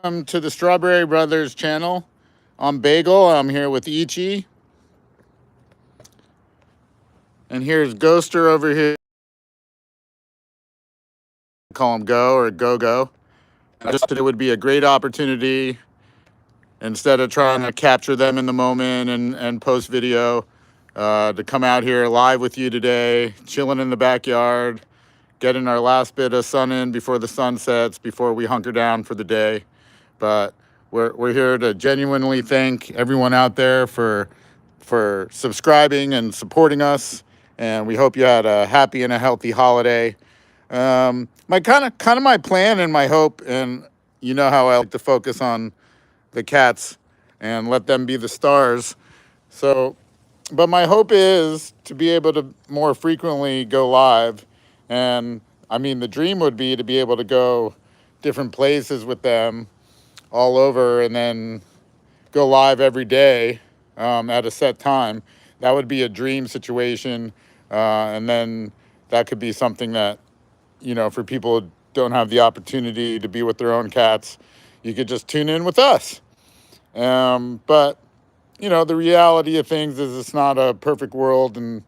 Welcome to the Strawberry Brothers channel. I'm Bagel. I'm here with Ichi. And here's Ghoster over here. Call him Go or Go-Go. Just it would be a great opportunity, instead of trying to capture them in the moment and post video, to come out here live with you today, chilling in the backyard, getting our last bit of sun in before the sun sets, before we hunker down for the day. But we're here to genuinely thank everyone out there for subscribing and supporting us, and we hope you had a happy and a healthy holiday. My kind of my plan and my hope, and you know how I like to focus on the cats and let them be the stars. So, but my hope is to be able to more frequently go live, and I mean the dream would be to be able to go different places with them all over, and then go live every day at a set time. That would be a dream situation, and then that could be something that, you know, for people who don't have the opportunity to be with their own cats, you could just tune in with us. But you know, the reality of things is it's not a perfect world, and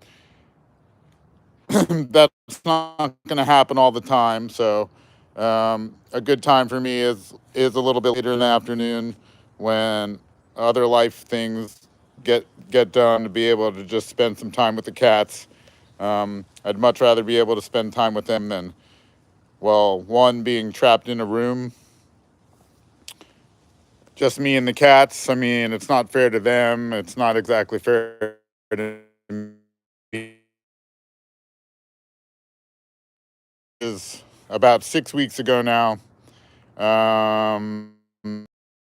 that's not going to happen all the time. So a good time for me is a little bit later in the afternoon, when other life things get done, to be able to just spend some time with the cats. I'd much rather be able to spend time with them than, well, one, being trapped in a room, just me and the cats. I mean, it's not fair to them. It's not exactly fair to me. Is about 6 weeks ago now.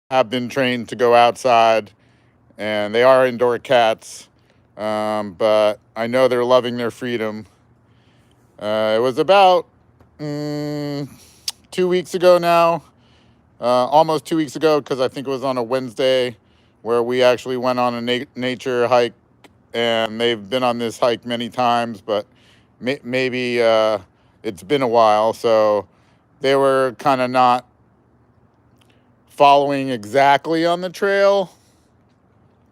Have been trained to go outside, and they are indoor cats, but I know they're loving their freedom. It was about 2 weeks ago now, almost 2 weeks ago, because I think it was on a Wednesday, where we actually went on a nature hike, and they've been on this hike many times, but maybe it's been a while, so they were kind of not following exactly on the trail,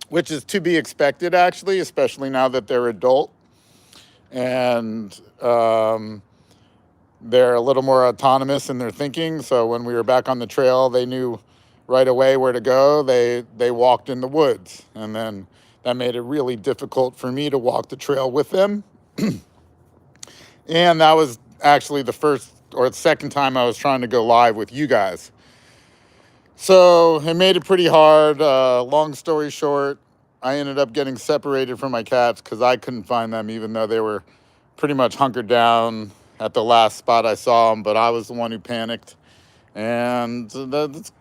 which is to be expected, actually, especially now that they're adult, and they're a little more autonomous in their thinking. So when we were back on the trail, they knew right away where to go. They walked in the woods, and then that made it really difficult for me to walk the trail with them. And that was actually the first or the second time I was trying to go live with you guys. So it made it pretty hard. Long story short, I ended up getting separated from my cats because I couldn't find them, even though they were pretty much hunkered down at the last spot I saw them. But I was the one who panicked. And that's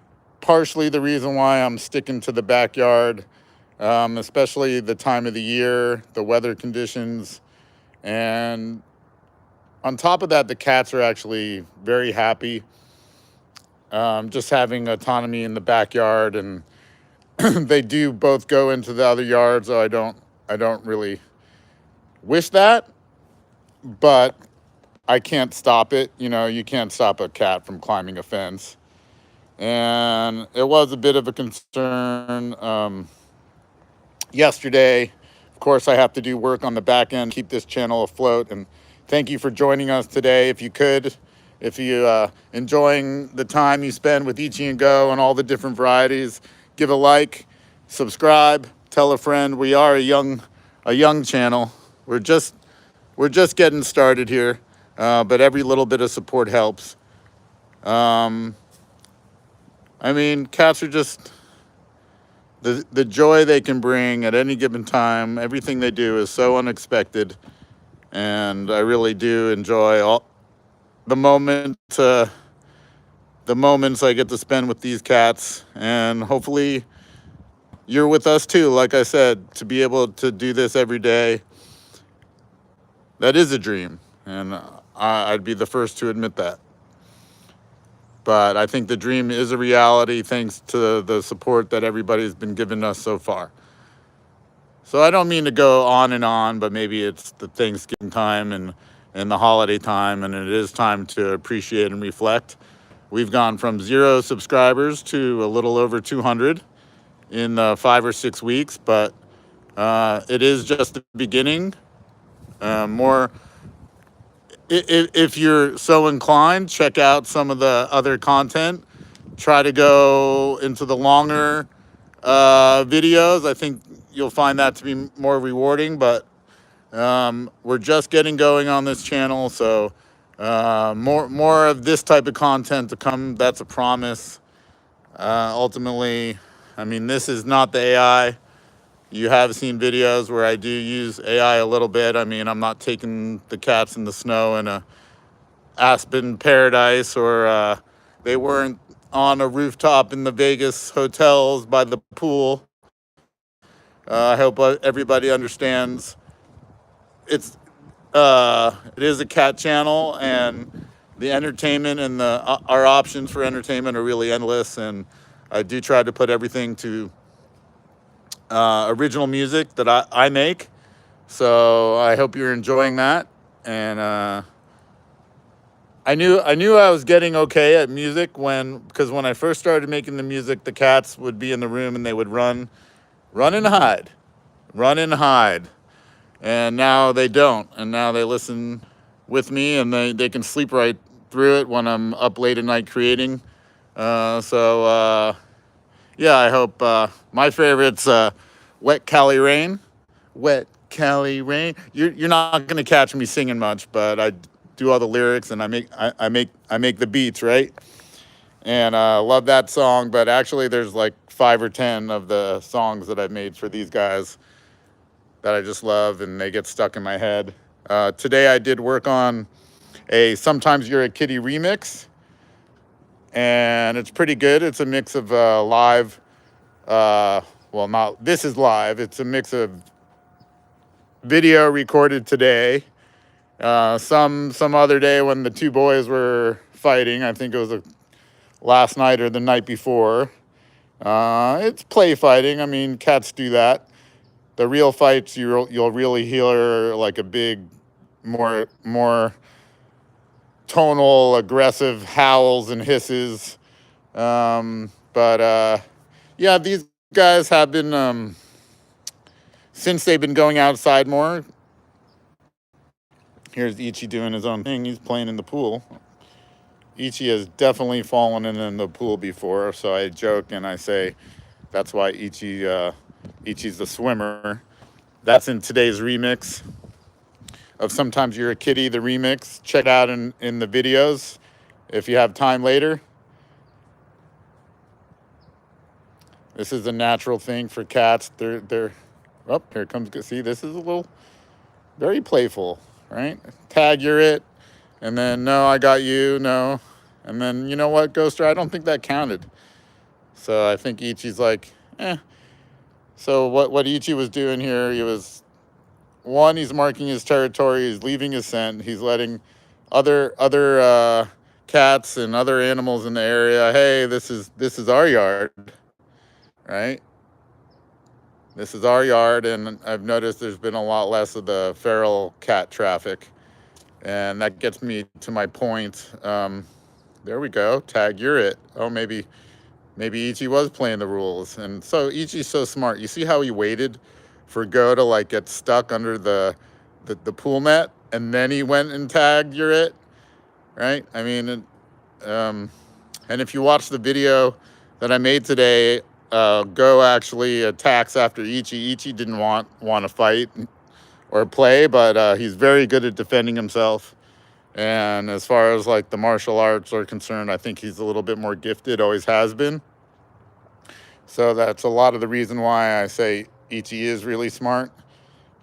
partially the reason why I'm sticking to the backyard, especially the time of the year, the weather conditions. And on top of that, the cats are actually very happy. Just having autonomy in the backyard, and they do both go into the other yard, so I don't really wish that, but I can't stop it. You know, you can't stop a cat from climbing a fence. And it was a bit of a concern yesterday. Of course, I have to do work on the back end, keep this channel afloat, and thank you for joining us today. If you could, if you enjoying the time you spend with Ichi Go and all the different varieties, give a like, subscribe, tell a friend. We are a young channel. We're just getting started here, but every little bit of support helps. I mean, cats are just the joy they can bring at any given time. Everything they do is so unexpected, and I really do enjoy all the moments I get to spend with these cats, and hopefully you're with us too. Like I said, to be able to do this every day, that is a dream, and I'd be the first to admit that. But I think the dream is a reality thanks to the support that everybody's been giving us so far. So I don't mean to go on, but maybe it's the Thanksgiving time and the holiday time, and it is time to appreciate and reflect. We've gone from 0 subscribers to a little over 200 in 5 or 6 weeks, but it is just the beginning. More, if you're so inclined, check out some of the other content. Try to go into the longer videos. I think you'll find that to be more rewarding, but we're just getting going on this channel, so more of this type of content to come. That's a promise. Ultimately, I mean, this is not the AI. You have seen videos where I do use AI a little bit. I mean, I'm not taking the cats in the snow in a Aspen paradise, or they weren't on a rooftop in the Vegas hotels by the pool. I hope everybody understands it is a cat channel, and the entertainment and our options for entertainment are really endless. And I do try to put everything to original music that I make. So I hope you're enjoying that. And I knew I was getting okay at music because when I first started making the music, the cats would be in the room and they would run and hide, run and hide. And now they don't. And now they listen with me, and they can sleep right through it when I'm up late at night creating. Yeah, I hope my favorite's Wet Cali Rain. Wet Cali Rain. You're not gonna catch me singing much, but I do all the lyrics and I make the beats, right? And love that song. But actually, there's like 5 or 10 of the songs that I've made for these guys that I just love, and they get stuck in my head. Today I did work on a Sometimes You're a Kitty remix, and it's pretty good. It's a mix of live, this is live. It's a mix of video recorded today, some other day when the 2 boys were fighting. I think it was last night or the night before. It's play fighting. I mean, cats do that. The real fights, you'll really hear like a big, more tonal, aggressive howls and hisses. Yeah, these guys have been, since they've been going outside more. Here's Ichi doing his own thing. He's playing in the pool. Ichi has definitely fallen in the pool before, so I joke and I say that's why Ichi's the swimmer. That's in today's remix of Sometimes You're a Kitty, the remix. Check it out in the videos if you have time later. This is a natural thing for cats. They're oh, here comes, see, this is a little, very playful, right? Tag, you're it. And then, no, I got you, no. And then, you know what, Ghoster, I don't think that counted. So I think Ichi's like, eh. So what Ichi was doing here, he's marking his territory, he's leaving his scent, he's letting other cats and other animals in the area, hey, this is our yard, right? This is our yard, and I've noticed there's been a lot less of the feral cat traffic, and that gets me to my point. There we go, tag, you're it. Oh, maybe Ichi was playing the rules. And so Ichi's so smart. You see how he waited for Go to like get stuck under the pool net, and then he went and tagged, you're it, right? I mean, and if you watch the video that I made today, Go actually attacks after Ichi. Ichi didn't want to fight or play, but he's very good at defending himself. And as far as like the martial arts are concerned, I think he's a little bit more gifted, always has been. So that's a lot of the reason why I say Ichi is really smart.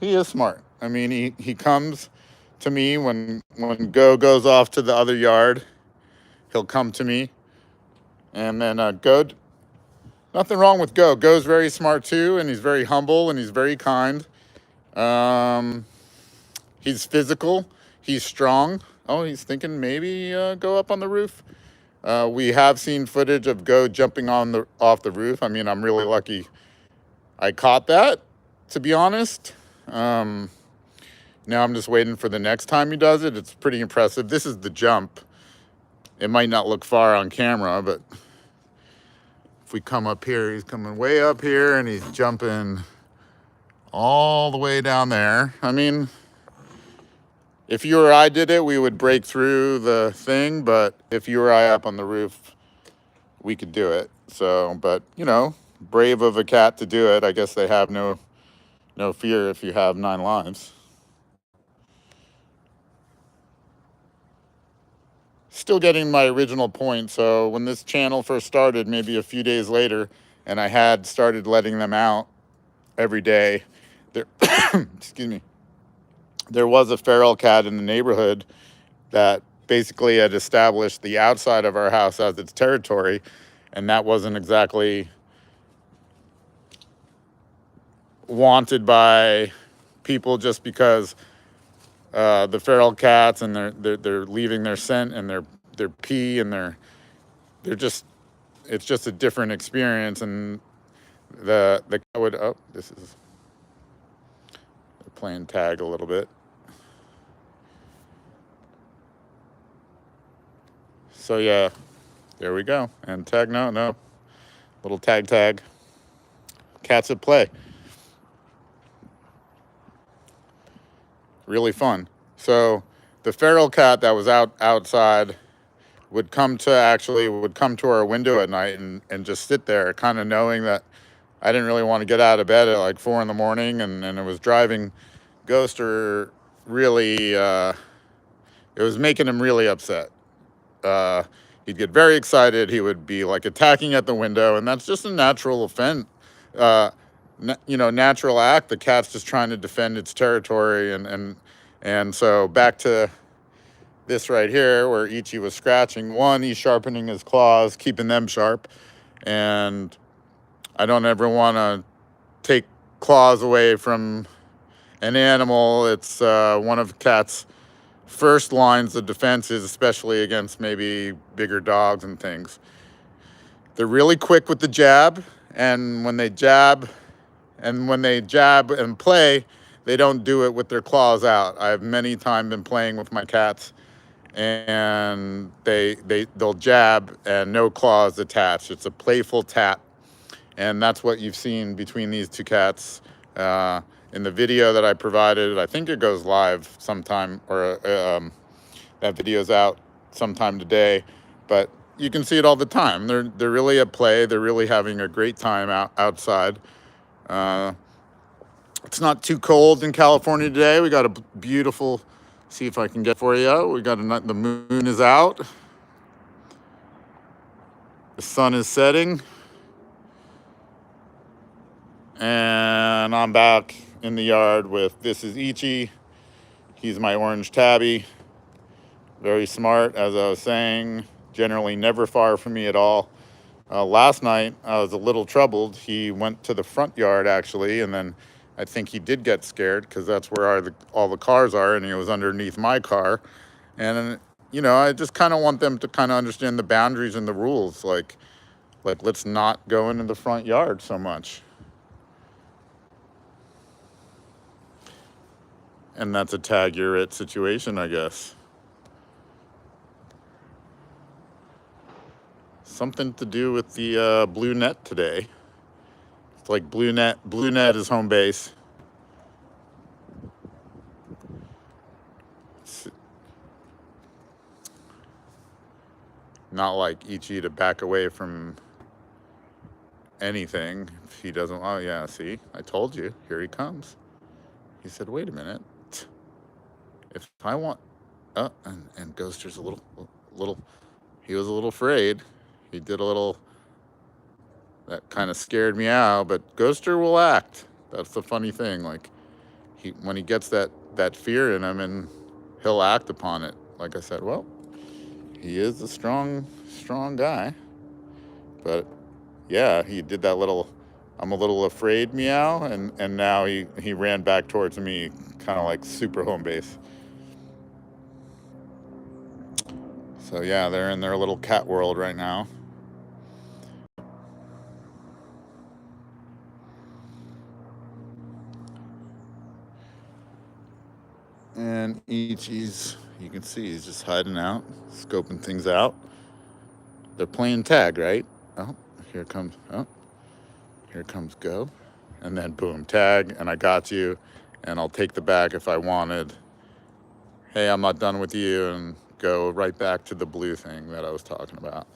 He is smart. I mean, he comes to me when Go goes off to the other yard. He'll come to me. And then Go, nothing wrong with Go. Go's very smart too, and he's very humble, and he's very kind. He's physical. He's strong. Oh, he's thinking maybe go up on the roof. We have seen footage of Go jumping off the roof. I mean, I'm really lucky I caught that, to be honest. Now I'm just waiting for the next time he does it. It's pretty impressive. This is the jump. It might not look far on camera, but if we come up here, he's coming way up here and he's jumping all the way down there. I mean, if you or I did it, we would break through the thing, but if you or I up on the roof, we could do it. So, but you know, brave of a cat to do it. I guess they have no fear if you have 9 lives. Still getting my original point. So when this channel first started, maybe a few days later, and I had started letting them out every day, there, excuse me, there was a feral cat in the neighborhood that basically had established the outside of our house as its territory, and that wasn't exactly wanted by people just because the feral cats and they're leaving their scent and their pee and they're just, it's just a different experience. And the cat would, oh, this is playing tag a little bit. So yeah, there we go. And tag, no, little tag, cats at play. Really fun. So the feral cat that was outside would come to our window at night and just sit there, kind of knowing that I didn't really want to get out of bed at like 4 in the morning, and it was driving Ghoster really, it was making him really upset. He'd get very excited. He would be like attacking at the window, and that's just a natural offense. Natural act. The cat's just trying to defend its territory, and so back to this right here where Ichi was scratching. One, he's sharpening his claws, keeping them sharp, and I don't ever want to take claws away from an animal. It's one of cat's first lines of defenses, especially against maybe bigger dogs and things. They're really quick with the jab, and when they jab and play, they don't do it with their claws out. I've many times been playing with my cats, and they'll jab and no claws attached. It's a playful tap, and that's what you've seen between these two cats in the video that I provided. I think it goes live sometime, or that video's out sometime today, but you can see it all the time. They're really at play. They're really having a great time outside. It's not too cold in California today. We got a beautiful, see if I can get for you. We got the moon is out. The sun is setting. And I'm back in the yard with, this is Ichi. He's my orange tabby. Very smart, as I was saying. Generally never far from me at all. Last night, I was a little troubled. He went to the front yard, actually, and then I think he did get scared because that's where all the cars are, and he was underneath my car. And, I just kind of want them to kind of understand the boundaries and the rules. Like let's not go into the front yard so much. And that's a tag you're it situation, I guess. Something to do with the blue net today. It's like blue net is home base. It's not like Ichi to back away from anything if he doesn't. Oh yeah, see, I told you, here he comes. He said, wait a minute, if I want, and Ghoster's a little, he was a little afraid. He did a little, that kind of scared me out, but Ghoster will act. That's the funny thing. Like, when he gets that fear in him, and he'll act upon it. Like I said, well, he is a strong guy. But yeah, he did that little, I'm a little afraid meow, and now he ran back towards me, kind of like super home base. So yeah, they're in their little cat world right now. And Ichi's You can see he's just hiding out, scoping things out. They're playing tag, right? Oh, here comes Go. And then boom, tag, and I got you, and I'll take the bag if I wanted. Hey, I'm not done with you, and go right back to the blue thing that I was talking about,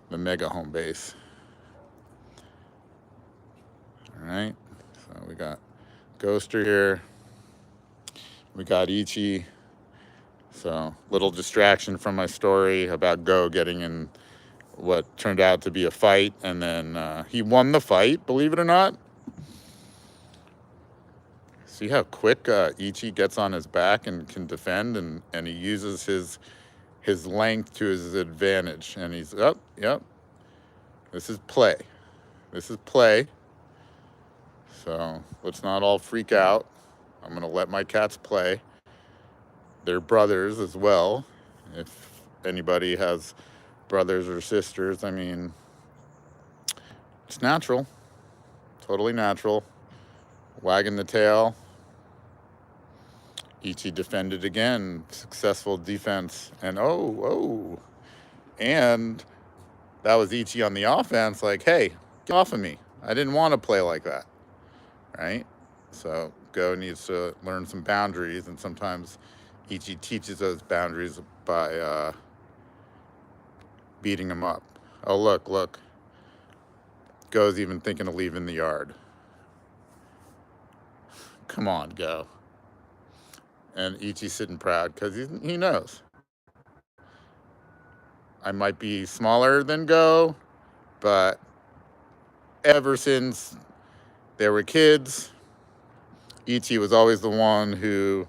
the mega home base. All right, so we got Ghoster here. We got Ichi. So little distraction from my story about Go getting in what turned out to be a fight, and then he won the fight, believe it or not. See how quick Ichi gets on his back and can defend, and he uses his length to his advantage, and he's up. Yep, this is play. This is play. So let's not all freak out. I'm gonna let my cats play. They're brothers as well. If anybody has brothers or sisters, I mean, it's natural, totally natural. Wagging the tail. Ichi defended again, successful defense, and and that was Ichi on the offense, like, hey, get off of me. I didn't want to play like that, right? So Go needs to learn some boundaries, and sometimes Ichi teaches those boundaries by beating him up. Oh, look. Go's even thinking of leaving the yard. Come on, Go. And Ichi's sitting proud because he knows. I might be smaller than Go, but ever since they were kids, Ichi was always the one who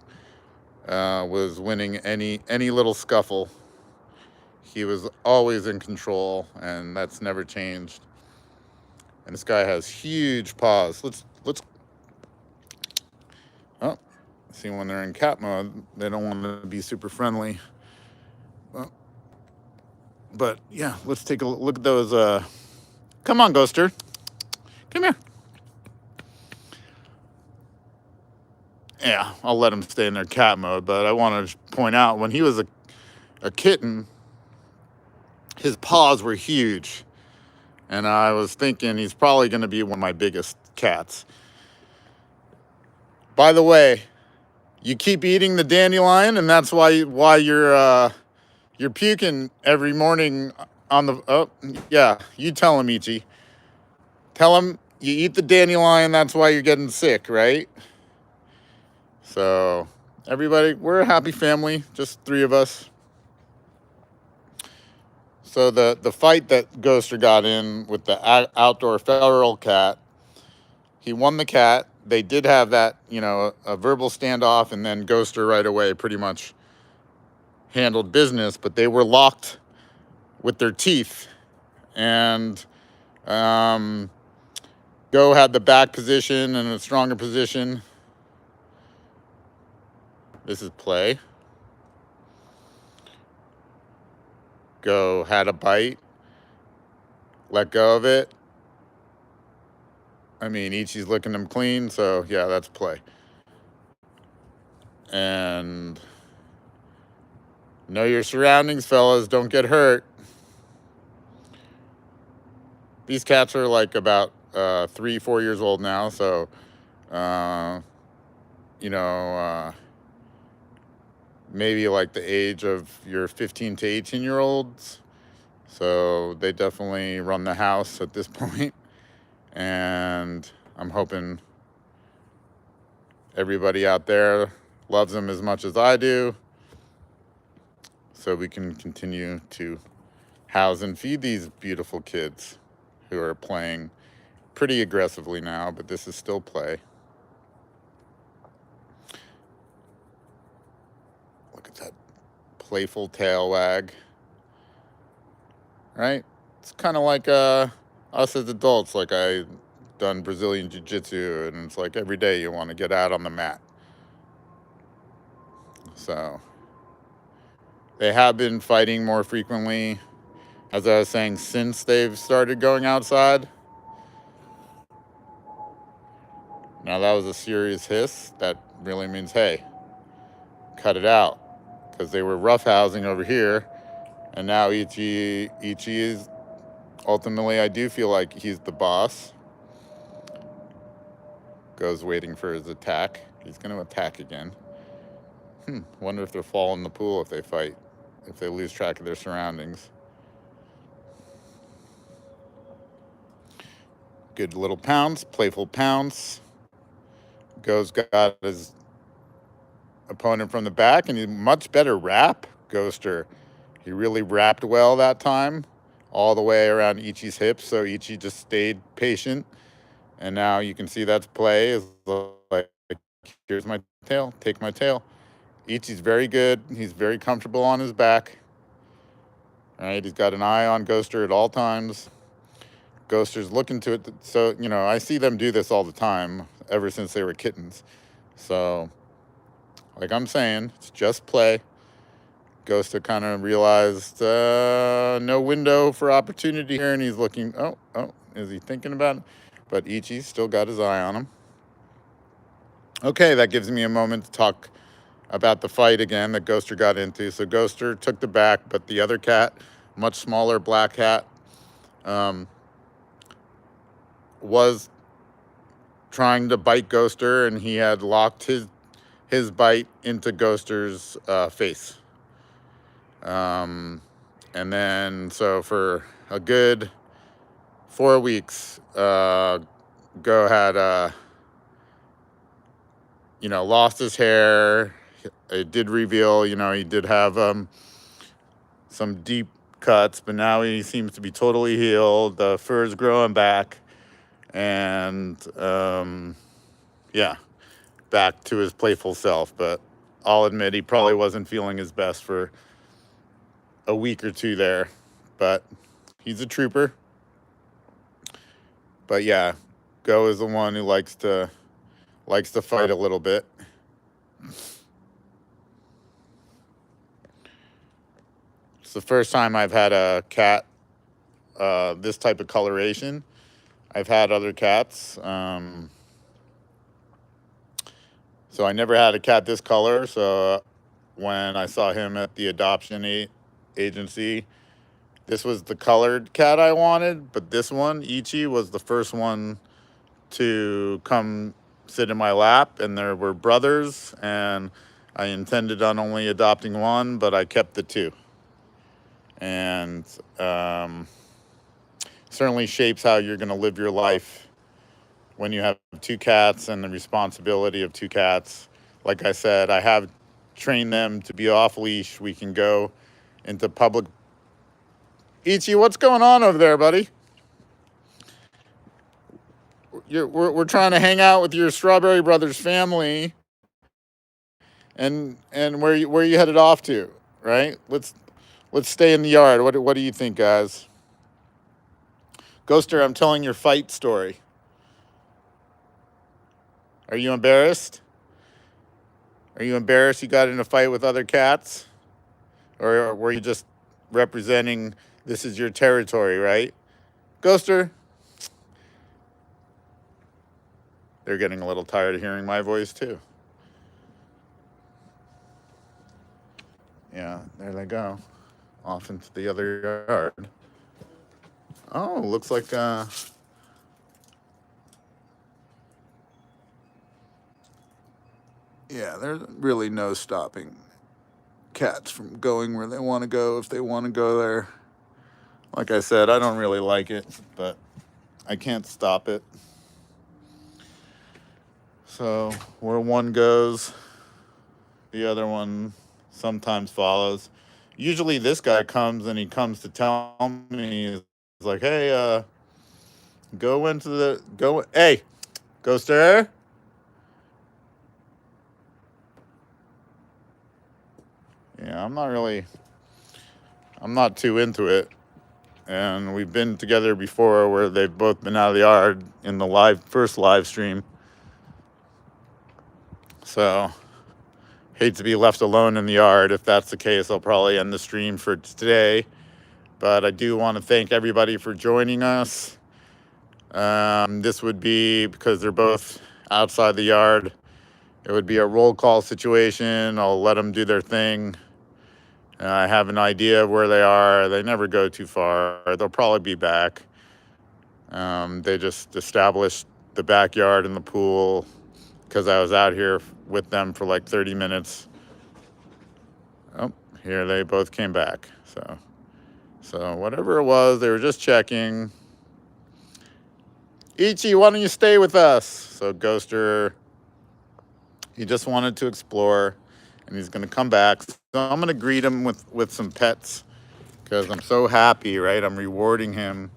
was winning any little scuffle. He was always in control, and that's never changed. And this guy has huge paws. Let's oh, see, when they're in cat mode, they don't want to be super friendly. Well, but yeah, let's take a look at those. Come on, Ghoster. Come here. Yeah, I'll let him stay in their cat mode, but I want to point out when he was a kitten, his paws were huge. And I was thinking he's probably going to be one of my biggest cats. By the way, you keep eating the dandelion, and that's why you're puking every morning on the. Oh, yeah, you tell him, Ichi. Tell him you eat the dandelion. That's why you're getting sick, right? So everybody, we're a happy family. Just 3 of us. So the fight that Ghoster got in with the outdoor feral cat, he won the cat. They did have that, a verbal standoff, and then Ghoster right away pretty much handled business, but they were locked with their teeth. And Go had the back position and a stronger position. This is play. Go had a bite, let go of it. I mean, Ichi's licking them clean, so yeah, that's play. And know your surroundings, fellas. Don't get hurt. These cats are like about 3-4 years old now, so maybe like the age of your 15 to 18-year-olds. So they definitely run the house at this point. And I'm hoping everybody out there loves them as much as I do, so we can continue to house and feed these beautiful kids who are playing pretty aggressively now, but this is still play. Look at that playful tail wag, right? It's kind of like us as adults. Like, I done Brazilian jiu-jitsu, and it's like every day you want to get out on the mat. So they have been fighting more frequently, as I was saying, since they've started going outside. Now that was a serious hiss. That really means, hey, cut it out. because they were roughhousing over here. And now Ichi is ultimately, I do feel like he's the boss. Go's waiting for his attack. He's going to attack again. Wonder if they'll fall in the pool if they fight, if they lose track of their surroundings. Good little pounce, playful pounce. Go's got his opponent from the back, and he's much better wrap, Ghoster. He really wrapped well that time, all the way around Ichi's hips, so Ichi just stayed patient. And now you can see that's play. Is like, here's my tail, take my tail. Ichi's very good. He's very comfortable on his back. All right, he's got an eye on Ghoster at all times. Ghoster's looking to it. So, you know, I see them do this all the time, ever since they were kittens. So, like I'm saying, it's just play. Ghoster kind of realized no window for opportunity here, and he's looking. Oh, is he thinking about it? But Ichi's still got his eye on him. Okay, that gives me a moment to talk about the fight again that Ghoster got into. So Ghoster took the back, but the other cat, much smaller black cat, was trying to bite Ghoster, and he had locked his bite into Ghoster's face. And then, so for a good 4 weeks, Go had, lost his hair. It did reveal, he did have some deep cuts, but now he seems to be totally healed. The fur is growing back, and back to his playful self. But I'll admit he probably wasn't feeling his best for a week or two there, but he's a trooper. But yeah, Go is the one who likes to fight a little bit. It's the first time I've had a cat this type of coloration. I've had other cats, so I never had a cat this color. So when I saw him at the adoption agency, this was the colored cat I wanted, but this one, Ichi, was the first one to come sit in my lap, and there were brothers, and I intended on only adopting one, but I kept the two. And certainly shapes how you're going to live your life when you have two cats and the responsibility of two cats. Like I said, I have trained them to be off leash. We can go into public. Ichi, what's going on over there, buddy? We're trying to hang out with your Strawberry Brothers family, and where you headed off to, right? Let's stay in the yard. What do you think, guys? Ghoster, I'm telling your fight story. Are you embarrassed? Are you embarrassed you got in a fight with other cats? Or were you just representing this is your territory, right? Ghoster? They're getting a little tired of hearing my voice too. Yeah, there they go. Off into the other yard. Oh, looks like yeah, there's really no stopping cats from going where they want to go if they want to go there. Like I said, I don't really like it, but I can't stop it. So where one goes, the other one sometimes follows. Usually this guy comes and he comes to tell me, he's like, hey, hey, Ghoster. Yeah, I'm not too into it. And we've been together before where they've both been out of the yard in the first live stream. So, hate to be left alone in the yard. If that's the case, I'll probably end the stream for today. But I do want to thank everybody for joining us. This would be, because they're both outside the yard, it would be a roll call situation. I'll let them do their thing. I have an idea of where they are. They never go too far. They'll probably be back. They just established the backyard and the pool because I was out here with them for like 30 minutes. Oh, here they both came back. So whatever it was, they were just checking. Ichi, why don't you stay with us? So Ghoster, he just wanted to explore, and he's going to come back. So I'm going to greet him with some pets because I'm so happy, right? I'm rewarding him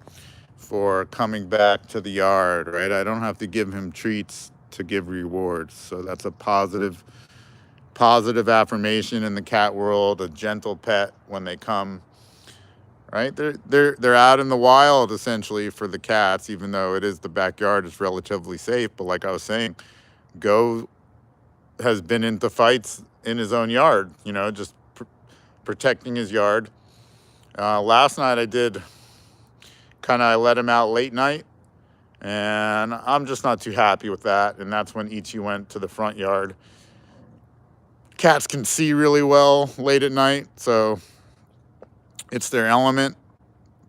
for coming back to the yard, right? I don't have to give him treats to give rewards. So that's a positive affirmation in the cat world, a gentle pet when they come, right? They're out in the wild essentially for the cats, even though it is the backyard, it's relatively safe. But like I was saying, Go has been into fights in his own yard, you know, just protecting his yard. Last night I let him out late night, and I'm just not too happy with that. And that's when Ichi went to the front yard. Cats can see really well late at night, so it's their element,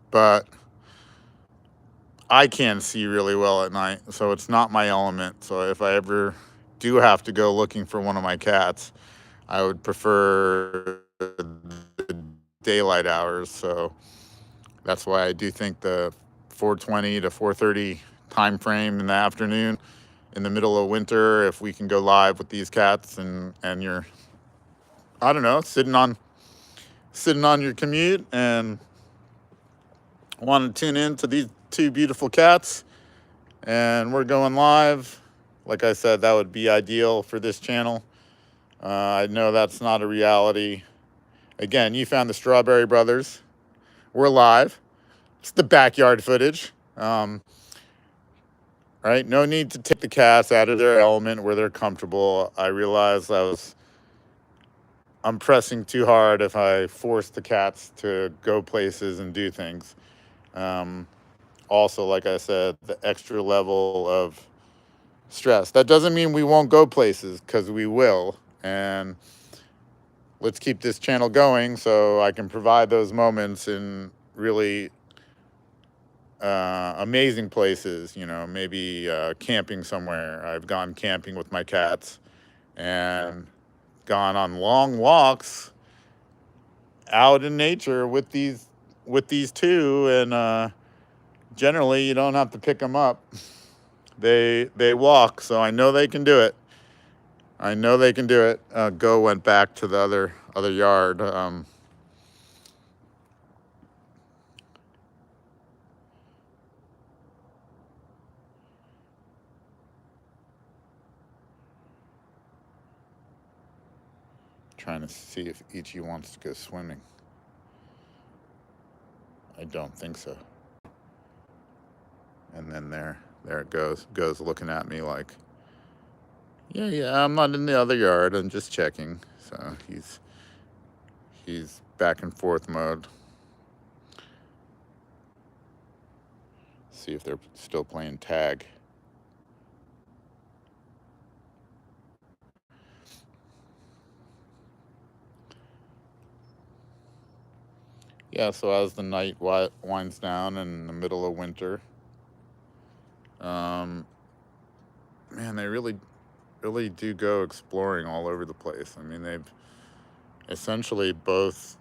but I can see really well at night, so it's not my element. So if I ever do have to go looking for one of my cats, I would prefer the daylight hours. So that's why I do think the 4:20 to 4:30 time frame in the afternoon in the middle of winter, if we can go live with these cats and you're, I don't know, sitting on your commute and want to tune in to these two beautiful cats and we're going live, like I said, that would be ideal for this channel. I know that's not a reality. Again, you found the Strawberry Brothers. We're live. It's the backyard footage. Right? No need to take the cats out of their element where they're comfortable. I realized I'm pressing too hard if I force the cats to go places and do things. Also, like I said, the extra level of stress. That doesn't mean we won't go places, because we will. And let's keep this channel going so I can provide those moments in really amazing places, you know, maybe camping somewhere. I've gone camping with my cats and gone on long walks out in nature with these two, and generally you don't have to pick them up. They walk, so I know they can do it. Go went back to the other yard. Trying to see if Ichi wants to go swimming. I don't think so. And then there it goes looking at me like, yeah, I'm not in the other yard, I'm just checking. So he's back and forth mode. See if they're still playing tag. Yeah, so as the night winds down in the middle of winter, man, they really do go exploring all over the place. I mean, they've essentially both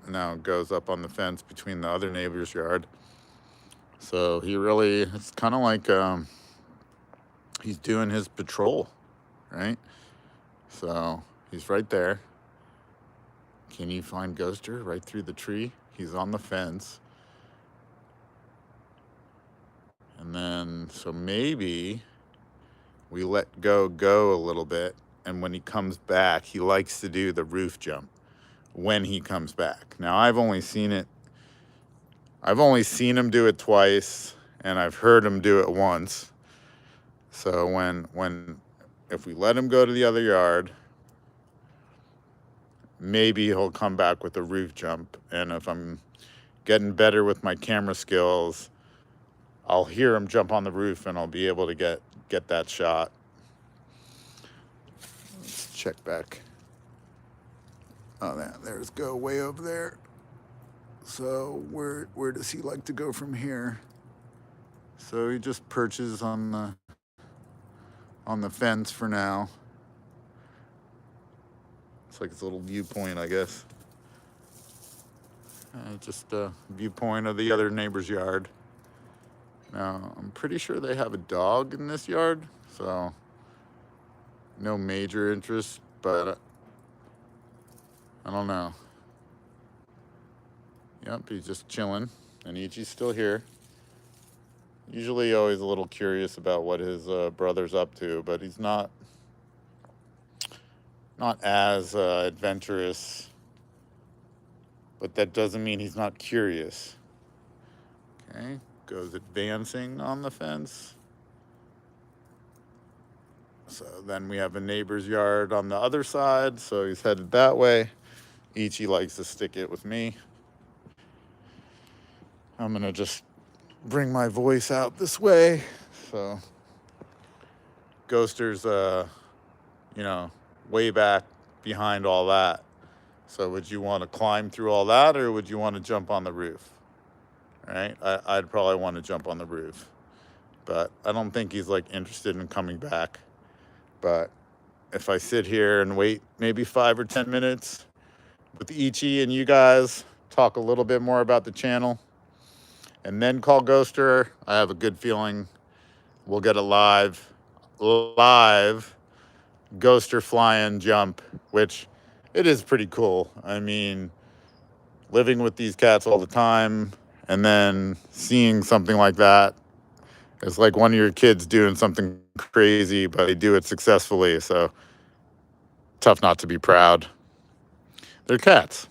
now goes up on the fence between the other neighbor's yard. So it's kind of like he's doing his patrol, right? So he's right there. Can you find Ghoster right through the tree? He's on the fence. And then, so maybe we let go a little bit. And when he comes back, he likes to do the roof jump when he comes back. Now, I've only seen him do it twice, and I've heard him do it once. So if we let him go to the other yard, maybe he'll come back with a roof jump. And if I'm getting better with my camera skills, I'll hear him jump on the roof and I'll be able to get that shot. Let's check back. Oh, there's Go way over there. So where does he like to go from here? So he just perches on the fence for now. It's like his little viewpoint, I guess. Just a viewpoint of the other neighbor's yard. Now, I'm pretty sure they have a dog in this yard, so no major interest, but I don't know. Yep, he's just chilling, and Ichi's still here. Usually always a little curious about what his brother's up to, but he's not as adventurous, but that doesn't mean he's not curious. Okay, Goes advancing on the fence. So then we have a neighbor's yard on the other side, so he's headed that way. Ichi likes to stick it with me. I'm gonna just bring my voice out this way. So Ghoster's way back behind all that. So would you want to climb through all that, or would you want to jump on the roof? All right, I'd probably want to jump on the roof, but I don't think he's like interested in coming back. But if I sit here and wait maybe 5 or 10 minutes with Ichi and you guys, talk a little bit more about the channel, and then call Ghoster, I have a good feeling we'll get a live Ghoster fly-in jump, which it is pretty cool. I mean, living with these cats all the time and then seeing something like that, it's like one of your kids doing something crazy, but they do it successfully. So tough not to be proud. They're cats.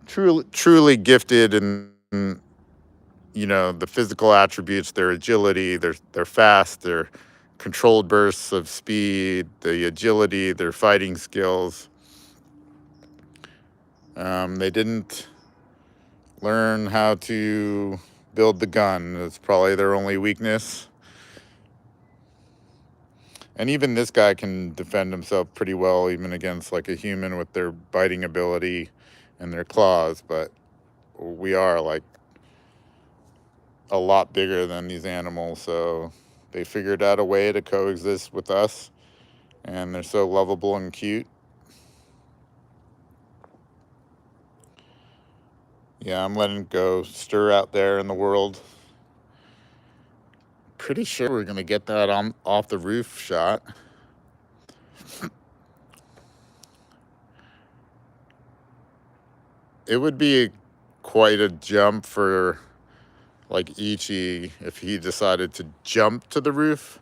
Truly gifted in, the physical attributes, their agility, they're fast, their controlled bursts of speed, the agility, their fighting skills. They didn't learn how to build the gun. It's probably their only weakness. And even this guy can defend himself pretty well, even against like a human with their biting ability and their claws. But we are like a lot bigger than these animals, so they figured out a way to coexist with us, and they're so lovable and cute. Yeah, I'm letting Go stir out there in the world. Pretty sure we're gonna get that on off the roof shot. It would be quite a jump for like Ichi if he decided to jump to the roof.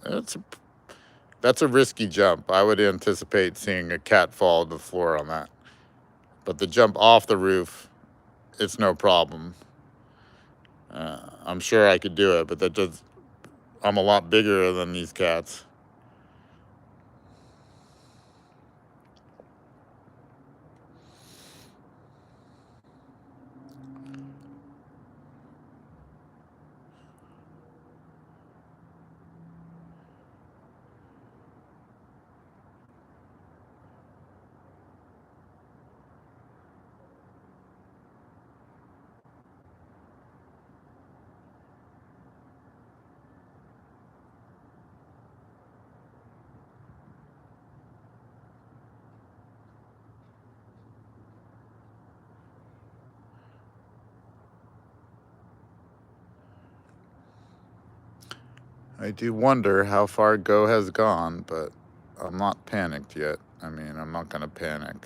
That's a risky jump. I would anticipate seeing a cat fall to the floor on that. But the jump off the roof, it's no problem. I'm sure I could do it, but I'm a lot bigger than these cats. I do wonder how far Go has gone, but I'm not panicked yet. I mean, I'm not gonna panic.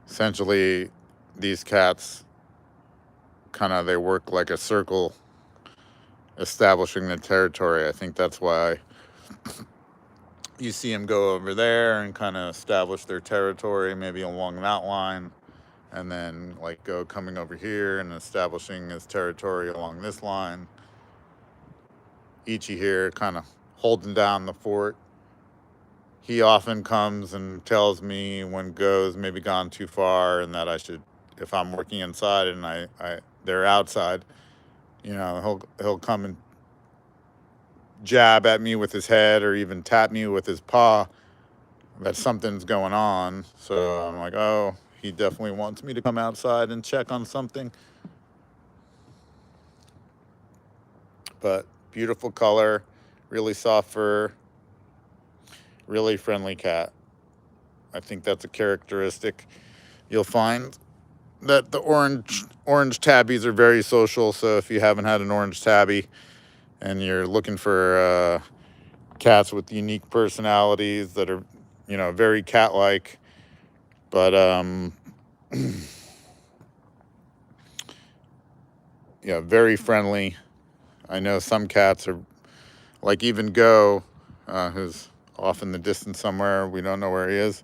Essentially, these cats they work like a circle, establishing the territory. I think that's why you see them go over there and kind of establish their territory, maybe along that line, and then like Go coming over here and establishing his territory along this line. Ichi here kind of holding down the fort. He often comes and tells me when Go's maybe gone too far and that I should, if I'm working inside and they're outside, he'll come and jab at me with his head or even tap me with his paw, that something's going on. So I'm like, oh, he definitely wants me to come outside and check on something. But beautiful color, really soft fur, really friendly cat. I think that's a characteristic. You'll find that the orange tabbies are very social. So if you haven't had an orange tabby and you're looking for cats with unique personalities that are, you know, very cat-like, but yeah, very friendly. I know some cats are like even Go, who's off in the distance somewhere. We don't know where he is.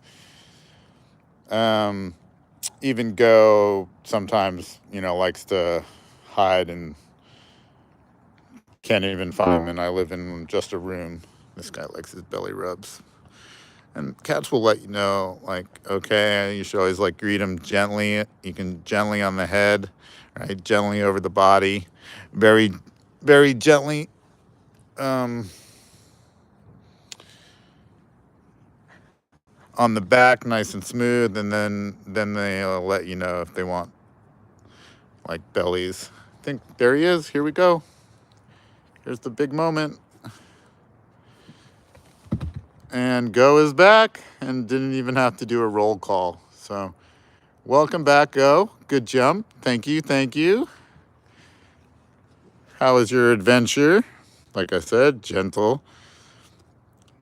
Even Go sometimes, you know, likes to hide and can't even find him. And I live in just a room. This guy likes his belly rubs. And cats will let you know, like, okay, you should always like greet them gently. You can gently on the head, right? Gently over the body, very, very gently. On the back, nice and smooth, and then they'll let you know if they want like bellies. I think there he is. Here we go. Here's the big moment. And Go is back and didn't even have to do a roll call. So welcome back, Go. Good jump. Thank you. Thank you. How was your adventure? Like I said, gentle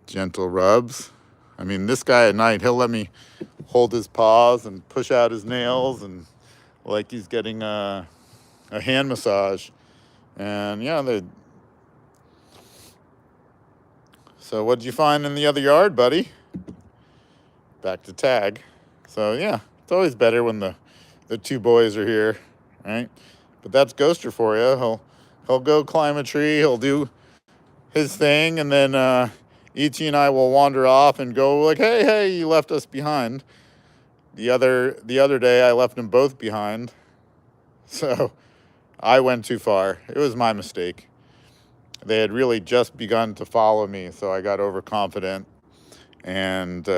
rubs. I mean, this guy at night, he'll let me hold his paws and push out his nails and like he's getting a hand massage. And yeah, so what'd you find in the other yard, buddy? Back to tag. So yeah, it's always better when the two boys are here, right? But that's Ghoster for you. He'll go climb a tree. He'll do his thing, and then Ichi and I will wander off and go like, hey, you left us behind. The other day, I left them both behind. So I went too far. It was my mistake. They had really just begun to follow me, so I got overconfident. And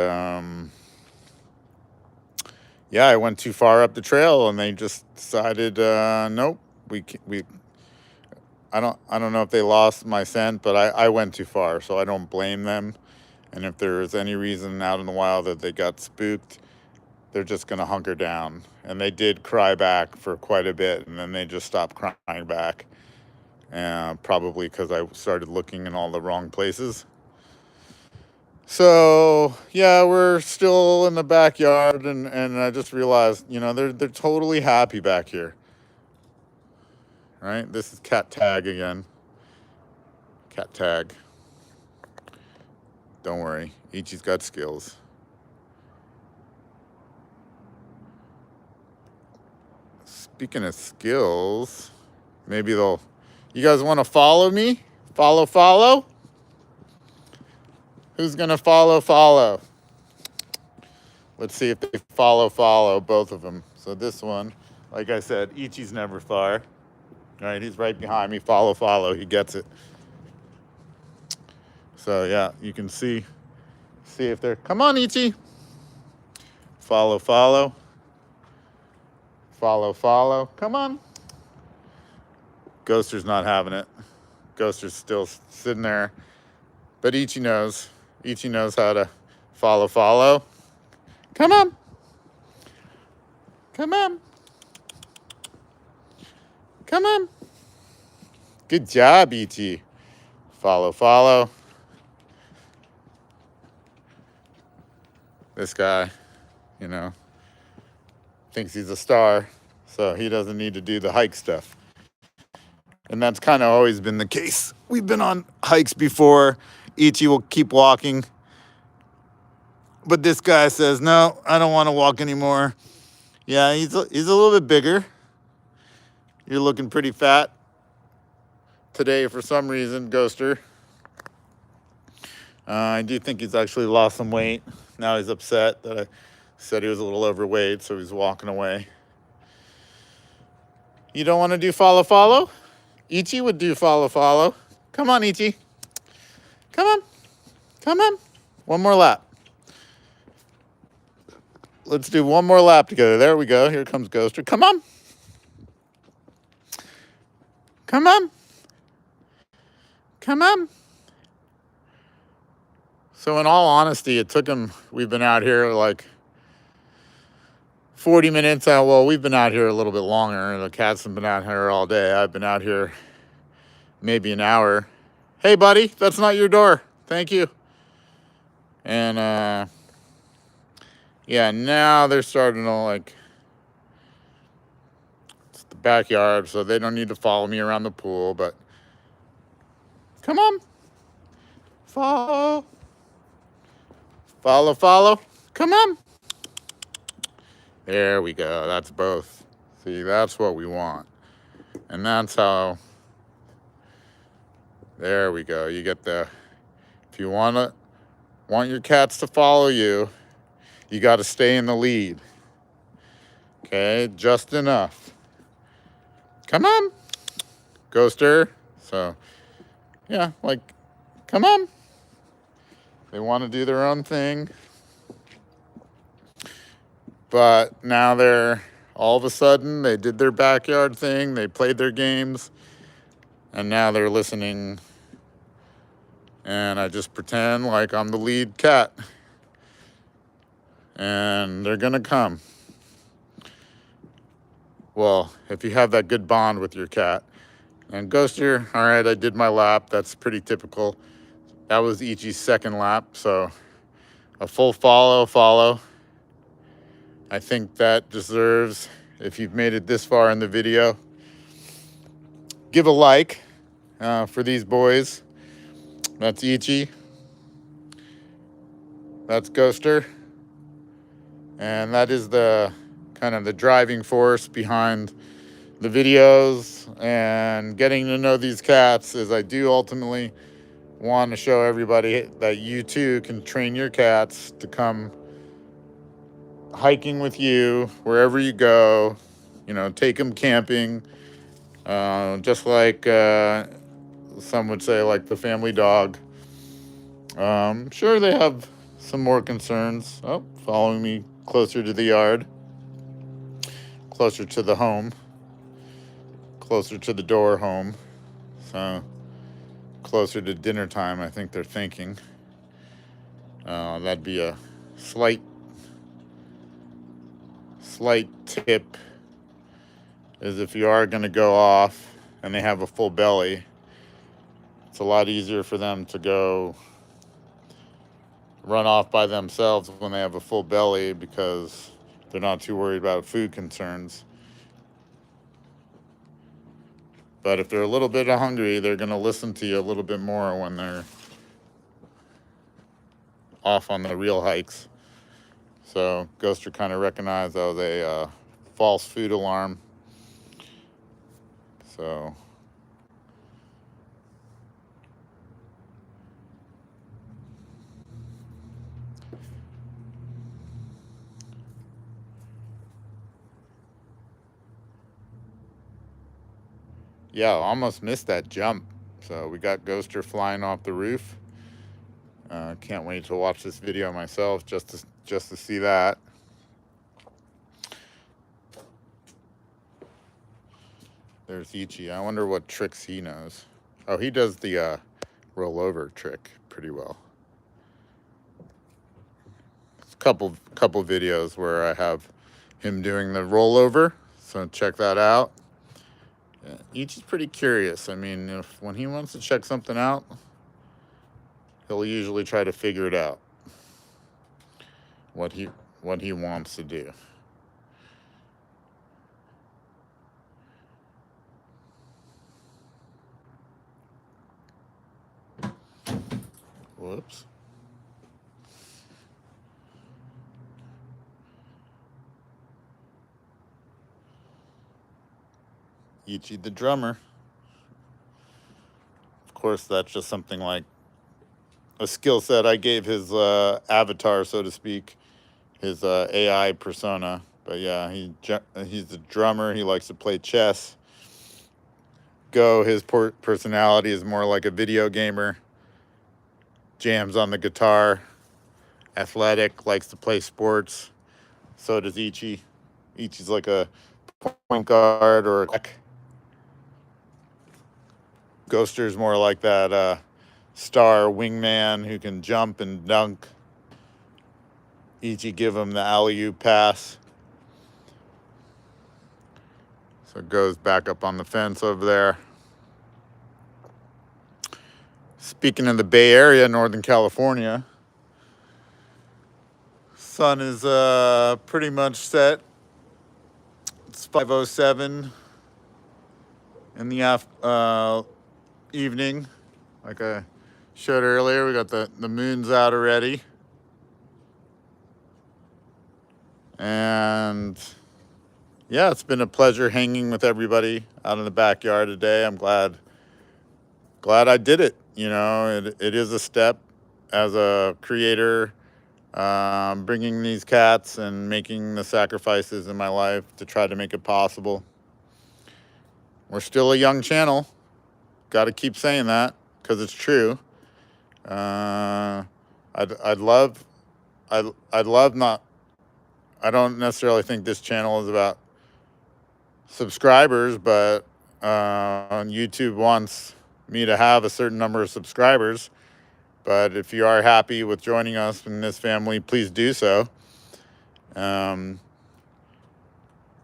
yeah, I went too far up the trail, and they just decided, nope, I don't know if they lost my scent, but I went too far, so I don't blame them. And if there is any reason out in the wild that they got spooked, they're just going to hunker down. And they did cry back for quite a bit, and then they just stopped crying back. Probably because I started looking in all the wrong places. So yeah, we're still in the backyard, and I just realized, you know, they're totally happy back here. Right? This is cat tag again. Cat tag. Don't worry, Ichi's got skills. Speaking of skills, maybe you guys want to follow me? Follow? Who's going to follow? Let's see if they follow, both of them. So this one, like I said, Ichi's never far. All right, he's right behind me. Follow. He gets it. So yeah, you can see if they're, come on, Ichi. Follow. Come on. Ghoster's not having it. Ghoster's still sitting there. But Ichi knows. Ichi knows how to follow. Come on. Good job, Ichi. Follow. This guy, you know, thinks he's a star, so he doesn't need to do the hike stuff. And that's kind of always been the case. We've been on hikes before. Ichi will keep walking. But this guy says, no, I don't want to walk anymore. Yeah, he's a little bit bigger. You're looking pretty fat today for some reason, Ghoster. I do think he's actually lost some weight. Now he's upset that I said he was a little overweight, so he's walking away. You don't want to do follow? Ichi would do follow. Come on, Ichi. Come on. Come on. One more lap. Let's do one more lap together. There we go. Here comes Ghoster. Come on. Come on. Come on. So in all honesty, it took him, we've been out here like 40 minutes. Well, we've been out here a little bit longer. The cats have been out here all day. I've been out here maybe an hour. Hey, buddy, that's not your door. Thank you. And yeah, now they're starting to like, it's the backyard, so they don't need to follow me around the pool, but come on. Follow. Follow, follow. Come on. There we go. That's both. See, that's what we want. And that's how, there we go. You get the, if you want your cats to follow you, you got to stay in the lead. Okay, just enough. Come on, Ghoster. So, yeah, like, come on. They want to do their own thing. But now they're, all of a sudden, they did their backyard thing. They played their games. And now they're listening. And I just pretend like I'm the lead cat. And they're going to come. Well, if you have that good bond with your cat. And Ghoster, all right, I did my lap. That's pretty typical. That was Ichi's second lap. So a full follow. I think that deserves, if you've made it this far in the video, give a like for these boys. That's Ichi. That's Ghoster. And that is the kind of the driving force behind the videos and getting to know these cats, is I do ultimately want to show everybody that you too can train your cats to come hiking with you wherever you go. You know, take them camping, just like some would say, like the family dog. Sure, they have some more concerns. Oh, following me closer to the yard, closer to the home, closer to the door home. So closer to dinner time, I think they're thinking. That'd be a slight tip, is if you are going to go off and they have a full belly, it's a lot easier for them to go run off by themselves when they have a full belly, because they're not too worried about food concerns. But if they're a little bit hungry, they're going to listen to you a little bit more when they're off on the real hikes. So Ghoster kind of recognized that was a false food alarm. So yeah, almost missed that jump. So we got Ghoster flying off the roof. Can't wait to watch this video myself just to see that. There's Ichi. I wonder what tricks he knows. Oh, he does the rollover trick pretty well. There's a couple videos where I have him doing the rollover, so check that out. Yeah, Ichi's pretty curious. I mean, when he wants to check something out, he'll usually try to figure it out, what he wants to do. Whoops. Ichi the drummer. Of course, that's just something like a skill set I gave his avatar, so to speak, his AI persona. But yeah, he's a drummer. He likes to play chess. Go, his personality is more like a video gamer. jams on the guitar, athletic, likes to play sports. So does Ichi. Ichi's like a point guard or a Ghoster's more like that star wingman who can jump and dunk. Ichi give him the alley-oop pass. So it goes back up on the fence over there. Speaking of the Bay Area, Northern California, sun is pretty much set. It's 5:07 in the evening. Like I showed earlier, we got the moon's out already. And yeah, it's been a pleasure hanging with everybody out in the backyard today. I'm glad I did it. You know, it is a step as a creator, bringing these cats and making the sacrifices in my life to try to make it possible. We're still a young channel. Got to keep saying that because it's true. I'd love not. I don't necessarily think this channel is about subscribers, but YouTube wants me to have a certain number of subscribers. But if you are happy with joining us in this family, please do so.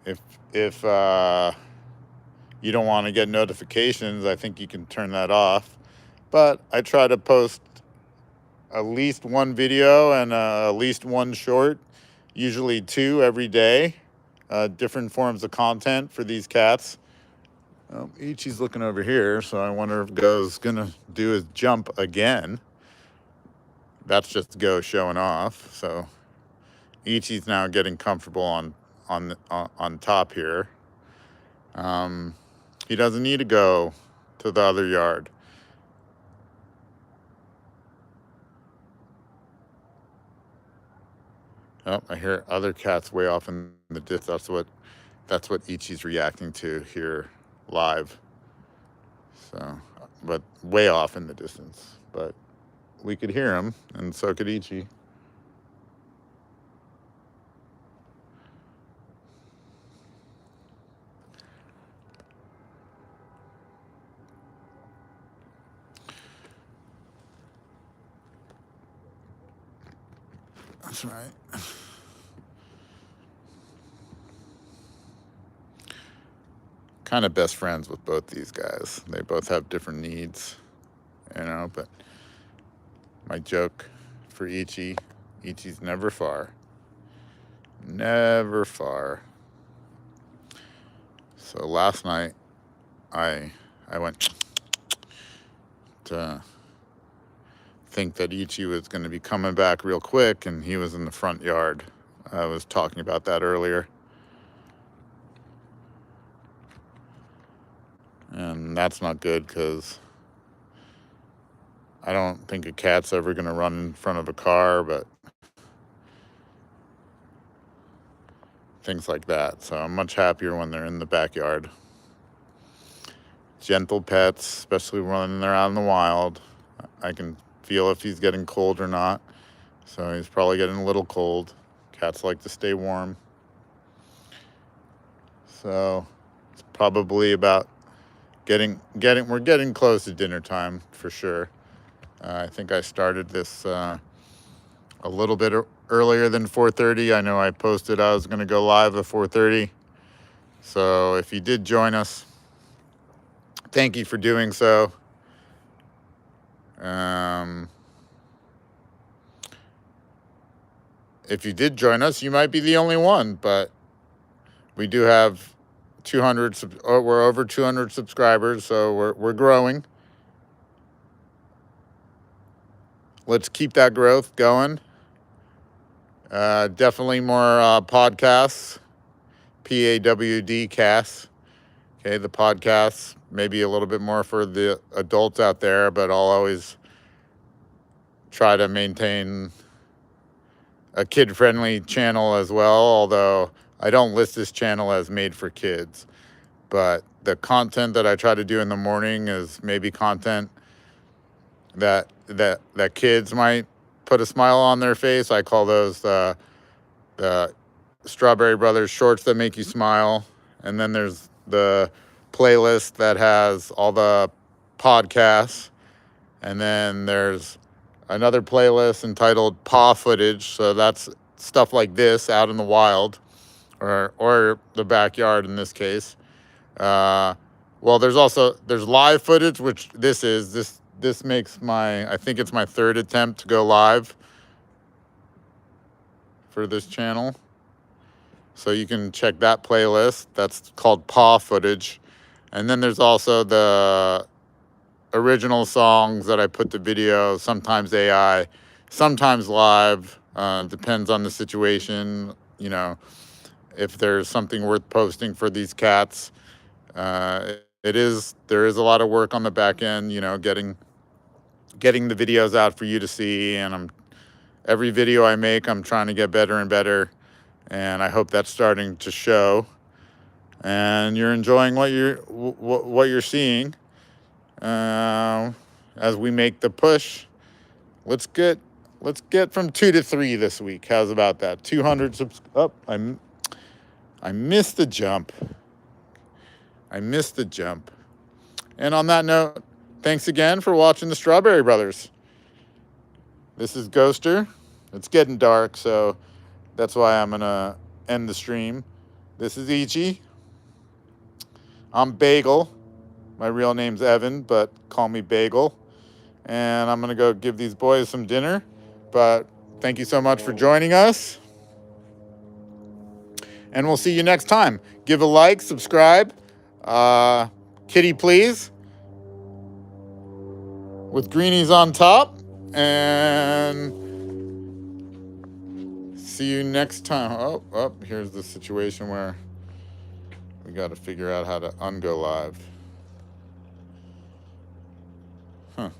If you don't want to get notifications, I think you can turn that off. But I try to post at least one video and at least one short, usually 2 every day, different forms of content for these cats. Ichi's looking over here, so I wonder if Go's gonna do his jump again. That's just Go showing off. So Ichi's now getting comfortable on top here. He doesn't need to go to the other yard. Oh, I hear other cats way off in the distance. That's what Ichi's reacting to here live. So, but way off in the distance. But we could hear him, and so could Ichi. That's right. Kind of best friends with both these guys. They both have different needs, you know, but my joke for Ichi's never far. Never far. So last night I went to think that Ichi was going to be coming back real quick, and he was in the front yard. I was talking about that earlier. And that's not good because I don't think a cat's ever going to run in front of a car, but things like that. So I'm much happier when they're in the backyard. Gentle pets, especially when they're out in the wild. I can feel if he's getting cold or not. So he's probably getting a little cold. Cats like to stay warm. So it's probably about we're getting close to dinner time for sure. I think I started this a little bit earlier than 4:30. I know I posted I was going to go live at 4:30. So if you did join us, thank you for doing so. If you did join us, you might be the only one, but we do have 200. We're over 200 subscribers, so we're growing. Let's keep that growth going. Definitely more podcasts, PAWD casts. Okay, the podcasts, maybe a little bit more for the adults out there, but I'll always try to maintain a kid-friendly channel as well, although I don't list this channel as made for kids. But the content that I try to do in the morning is maybe content that that kids might put a smile on their face. I call those the Strawberry Brothers shorts that make you smile. And then there's the playlist that has all the podcasts. And then there's another playlist entitled Paw Footage. So that's stuff like this out in the wild, or the backyard in this case. Well, there's live footage, which this makes I think it's my third attempt to go live for this channel. So you can check that playlist. That's called Paw Footage. And then there's also the original songs that I put to video, sometimes AI, sometimes live. Depends on the situation. You know, if there's something worth posting for these cats. There is a lot of work on the back end, you know, getting the videos out for you to see. And every video I make, I'm trying to get better and better. And I hope that's starting to show. And you're enjoying what you're seeing. As we make the push, let's get from 2 to 3 this week. How's about that? 200 subs. Oh, I missed the jump. And on that note, thanks again for watching the Strawberry Brothers. This is Ghoster. It's getting dark, so that's why I'm gonna end the stream. This is Ichi. I'm Bagel. My real name's Evan, but call me Bagel. And I'm gonna go give these boys some dinner. But thank you so much for joining us. And we'll see you next time. Give a like, subscribe. Kitty, please. With greenies on top. And see you next time. Oh, here's the situation where we got to figure out how to ungo live. Huh.